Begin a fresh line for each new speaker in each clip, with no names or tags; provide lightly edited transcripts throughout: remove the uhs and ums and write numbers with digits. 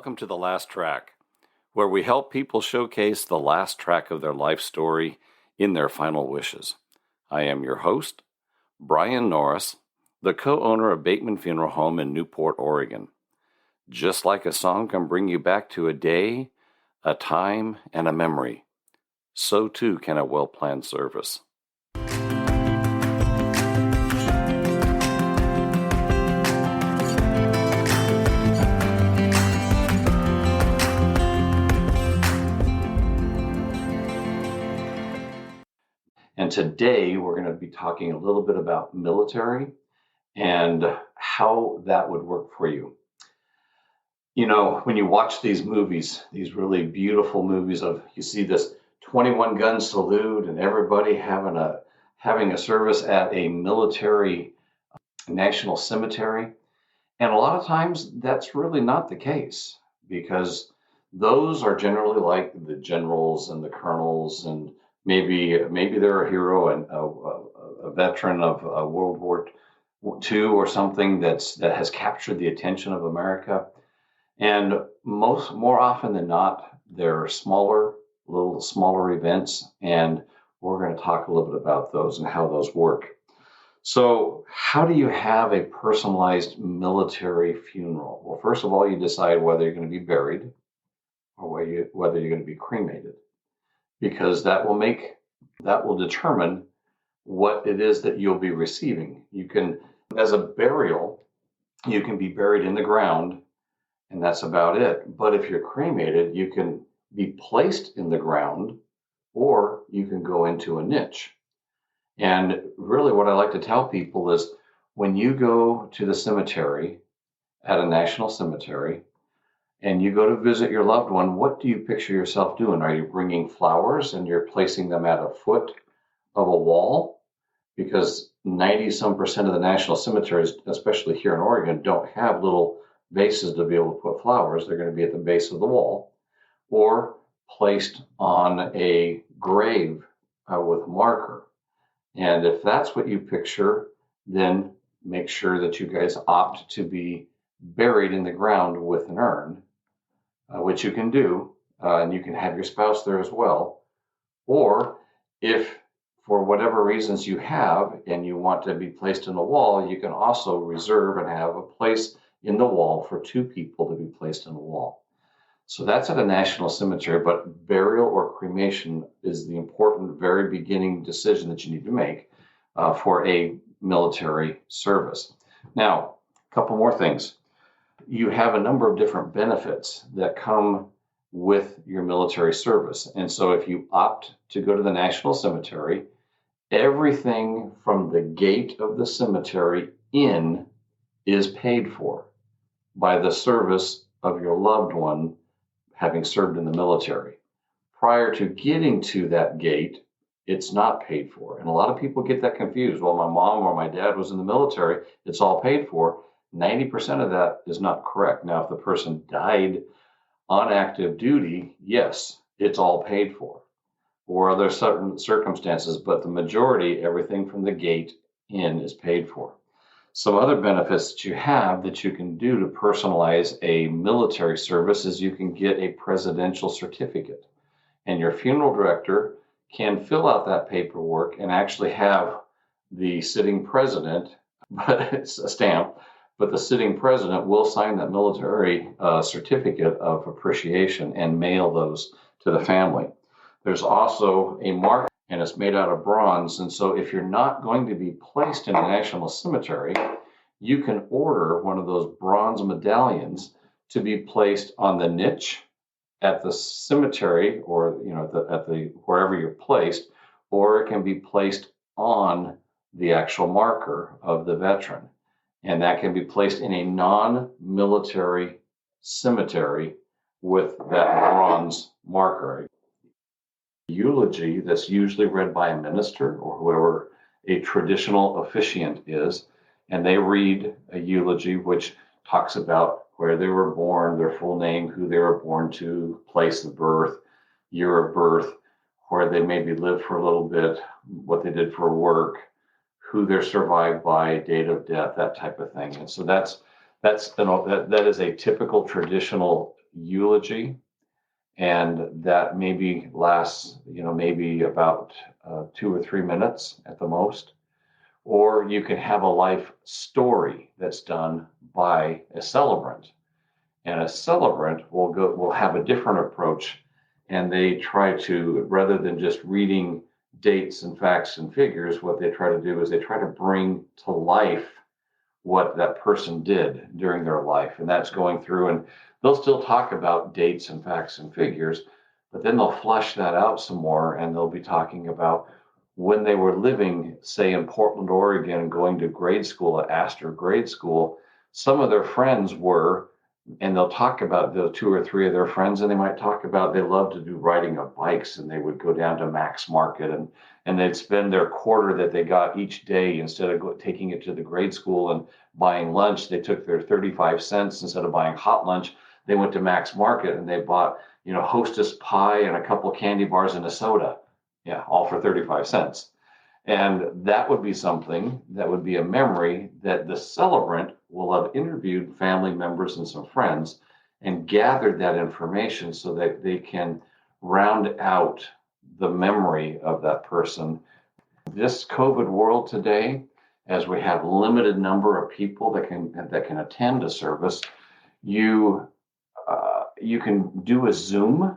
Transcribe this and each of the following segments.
Welcome to The Last Track, where we help people showcase the last track of their life story in their final wishes. I am your host, Brian Norris, the co-owner of Bateman Funeral Home in Newport, Oregon. Just like a song can bring you back to a day, a time, and a memory, so too can a well-planned service. And today we're going to be talking a little bit about military and how that would work for you. You know, when you watch these movies, these really beautiful movies you see this 21 gun salute and everybody having a service at a military national cemetery. And a lot of times that's really not the case, because those are generally like the generals and the colonels, and maybe they're a hero and a veteran of World War II or something that has captured the attention of America. And more often than not, they're little smaller events, and we're going to talk a little bit about those and how those work. So how do you have a personalized military funeral? Well, first of all, you decide whether you're going to be buried or whether you're going to be cremated, because that will determine what it is that you'll be receiving. You can, as a burial, you can be buried in the ground, and that's about it. But if you're cremated, you can be placed in the ground, or you can go into a niche. And really what I like to tell people is, when you go to the cemetery at a national cemetery and you go to visit your loved one, what do you picture yourself doing? Are you bringing flowers and you're placing them at a foot of a wall? Because 90% of the national cemeteries, especially here in Oregon, don't have little vases to be able to put flowers. They're going to be at the base of the wall or placed on a grave with a marker. And if that's what you picture, then make sure that you guys opt to be buried in the ground with an urn, which you can do, and you can have your spouse there as well. Or if for whatever reasons you have and you want to be placed in the wall, you can also reserve and have a place in the wall for two people to be placed in the wall. So that's at a national cemetery, but burial or cremation is the important very beginning decision that you need to make for a military service. Now, a couple more things. You have a number of different benefits that come with your military service. And so if you opt to go to the national cemetery, everything from the gate of the cemetery in is paid for by the service of your loved one having served in the military. Prior to getting to that gate, it's not paid for. And a lot of people get that confused. Well, my mom or my dad was in the military, it's all paid for. 90% of that is not correct. Now, if the person died on active duty, yes, it's all paid for. Or there are certain circumstances, but the majority, everything from the gate in is paid for. Some other benefits that you have that you can do to personalize a military service is you can get a presidential certificate. And your funeral director can fill out that paperwork and actually have the sitting president, but it's a stamp, but the sitting president will sign that military certificate of appreciation and mail those to the family. There's also a mark, and it's made out of bronze. And so if you're not going to be placed in a national cemetery, you can order one of those bronze medallions to be placed on the niche at the cemetery, or at the wherever you're placed, or it can be placed on the actual marker of the veteran. And that can be placed in a non-military cemetery with that bronze marker. Eulogy that's usually read by a minister or whoever a traditional officiant is, and they read a eulogy which talks about where they were born, their full name, who they were born to, place of birth, year of birth, where they maybe lived for a little bit, what they did for work, who they're survived by, date of death, that type of thing. And so that is a typical traditional eulogy, and that maybe lasts, maybe about 2 or 3 minutes at the most. Or you can have a life story that's done by a celebrant, and a celebrant will have a different approach, and they try to, rather than just reading dates and facts and figures, what they try to do is they try to bring to life what that person did during their life. And that's going through, and they'll still talk about dates and facts and figures, but then they'll flesh that out some more, and they'll be talking about when they were living, say, in Portland, Oregon, going to grade school at Astor Grade School. Some of their friends were, and they'll talk about the 2 or 3 of their friends, and they might talk about they love to do riding of bikes, and they would go down to Max Market, and they'd spend their quarter that they got each day, instead of taking it to the grade school and buying lunch, they took their 35 cents. Instead of buying hot lunch, they went to Max Market and they bought, Hostess pie and a couple candy bars and a soda. Yeah, all for 35 cents. And that would be something that would be a memory that the celebrant will have interviewed family members and some friends and gathered that information so that they can round out the memory of that person. This COVID world today, as we have limited number of people that can attend a service, you can do a Zoom,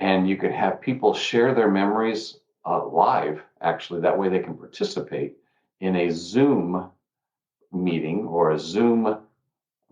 and you can have people share their memories live. Actually, that way they can participate in a Zoom meeting or a Zoom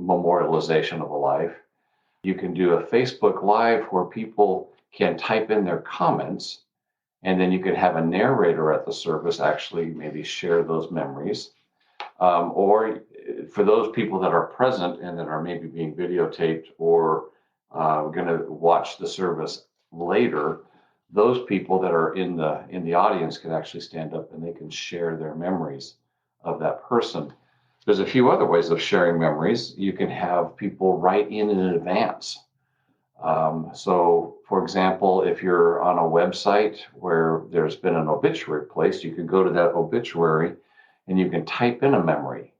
memorialization of a life. You can do a Facebook Live where people can type in their comments, and then you could have a narrator at the service actually maybe share those memories. Or for those people that are present and that are maybe being videotaped or going to watch the service later, those people that are in the audience can actually stand up and they can share their memories of that person. There's a few other ways of sharing memories. You can have people write in advance. So, for example, if you're on a website where there's been an obituary placed, you can go to that obituary and you can type in a memory.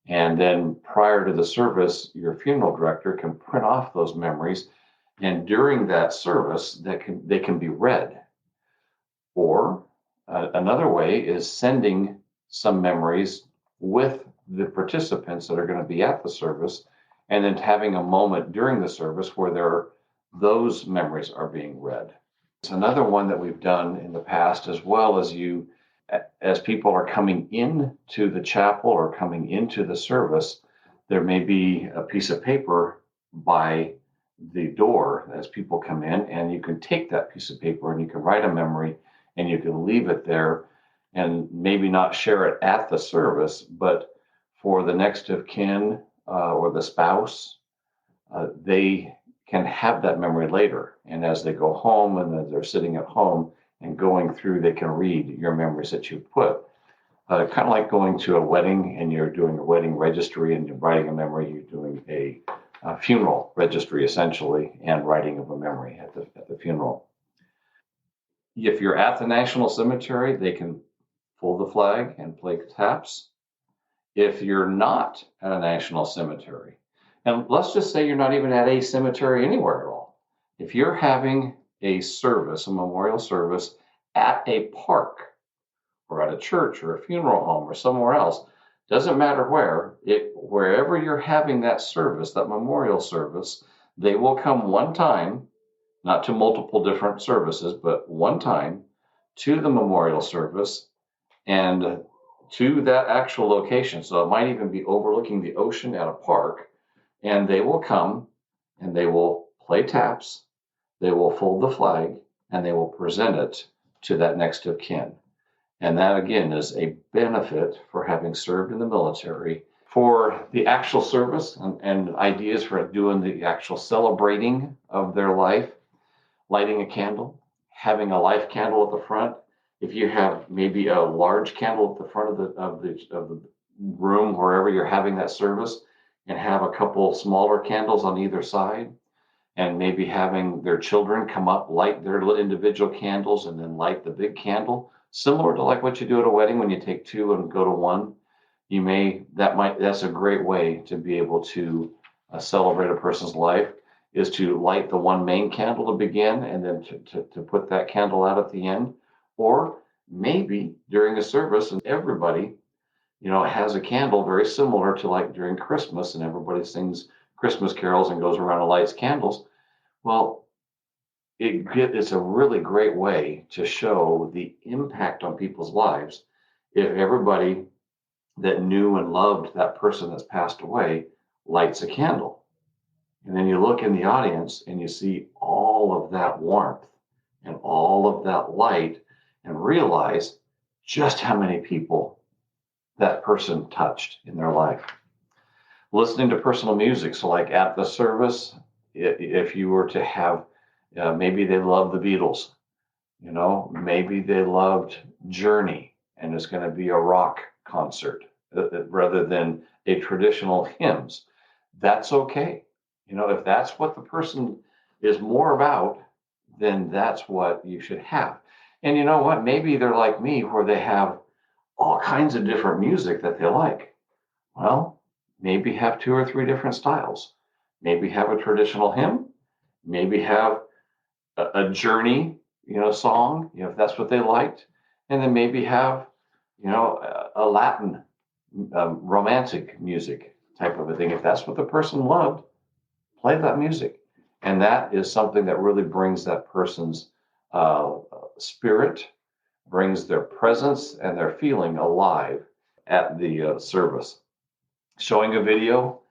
And then prior to the service, your funeral director can print off those memories. And during that service, they can be read. Or another way is sending some memories with the participants that are going to be at the service, and then having a moment during the service where those memories are being read. It's another one that we've done in the past, as well as people are coming into the chapel or coming into the service, there may be a piece of paper by the door as people come in, and you can take that piece of paper and you can write a memory and you can leave it there and maybe not share it at the service, but for the next of kin or the spouse, they can have that memory later. And as they go home and as they're sitting at home and going through, they can read your memories that you put. Kind of like going to a wedding and you're doing a wedding registry and you're writing a memory, you're doing a funeral registry essentially, and writing of a memory at the funeral. If you're at the National Cemetery, they can fold the flag and play taps. If you're not at a national cemetery, and let's just say you're not even at a cemetery anywhere at all, if you're having a service, a memorial service at a park or at a church or a funeral home or somewhere else, doesn't matter wherever you're having that service, that memorial service, they will come one time, not to multiple different services, but one time to the memorial service and to that actual location. So it might even be overlooking the ocean at a park, and they will come and they will play taps, they will fold the flag, and they will present it to that next of kin. And that, again, is a benefit for having served in the military. For the actual service and ideas for doing the actual celebrating of their life, lighting a candle, having a life candle at the front. If you have maybe a large candle at the front of the room wherever you're having that service, and have a couple smaller candles on either side, and maybe having their children come up, light their individual candles, and then light the big candle, similar to like what you do at a wedding when you take two and go to one. That's a great way to be able to celebrate a person's life. is to light the one main candle to begin and then to put that candle out at the end. Or maybe during a service and everybody, has a candle very similar to like during Christmas and everybody sings Christmas carols and goes around and lights candles. Well, it's a really great way to show the impact on people's lives if everybody that knew and loved that person that's passed away lights a candle. And then you look in the audience and you see all of that warmth and all of that light and realize just how many people that person touched in their life. Listening to personal music. So, like at the service, if you were to have, maybe they love the Beatles, maybe they loved Journey and it's going to be a rock concert rather than a traditional hymns. That's okay. If that's what the person is more about, then that's what you should have. And you know what? Maybe they're like me where they have all kinds of different music that they like. Well, maybe have 2 or 3 different styles. Maybe have a traditional hymn. Maybe have a Journey, song, if that's what they liked. And then maybe have, a Latin romantic music type of a thing. If that's what the person loved, play that music. And that is something that really brings that person's spirit, brings their presence and their feeling alive at the service. Showing a video,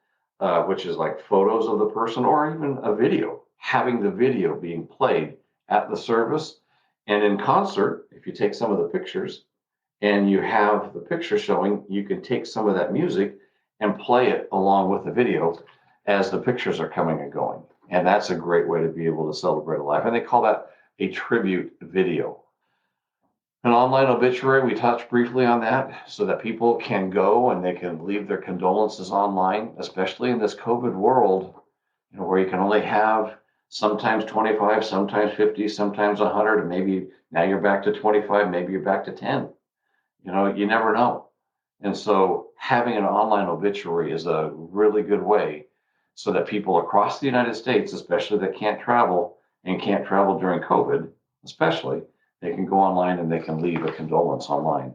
which is like photos of the person or even a video, having the video being played at the service. And in concert, if you take some of the pictures and you have the picture showing, you can take some of that music and play it along with the video as the pictures are coming and going. And that's a great way to be able to celebrate a life. And they call that a tribute video. An online obituary, we touched briefly on that so that people can go and they can leave their condolences online, especially in this COVID world, where you can only have sometimes 25, sometimes 50, sometimes 100, and maybe now you're back to 25, maybe you're back to 10. You never know. And so having an online obituary is a really good way so that people across the United States, especially that can't travel and can't travel during COVID, especially, they can go online and they can leave a condolence online.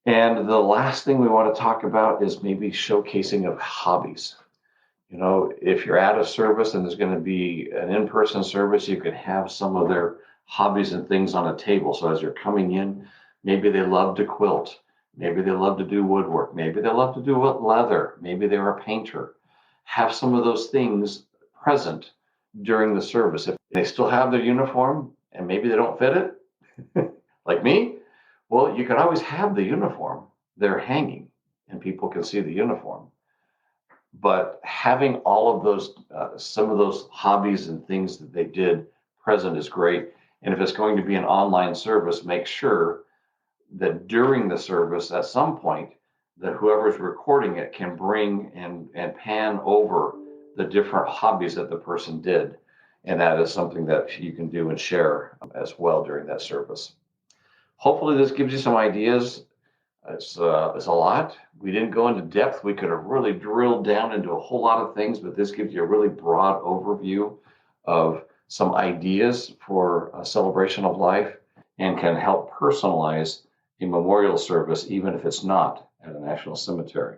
And the last thing we want to talk about is maybe showcasing of hobbies. If you're at a service and there's going to be an in-person service, you can have some of their hobbies and things on a table. So as you're coming in, maybe they love to quilt. Maybe they love to do woodwork. Maybe they love to do leather. Maybe they're a painter. Have some of those things present during the service. If they still have their uniform and maybe they don't fit it, like me, well, you can always have the uniform there hanging and people can see the uniform. But having all of those, some of those hobbies and things that they did present is great. And if it's going to be an online service, make sure that during the service, at some point, that whoever's recording it can bring and pan over the different hobbies that the person did. And that is something that you can do and share as well during that service. Hopefully this gives you some ideas. It's a lot. We didn't go into depth. We could have really drilled down into a whole lot of things, but this gives you a really broad overview of some ideas for a celebration of life and can help personalize a memorial service, even if it's not at a national cemetery.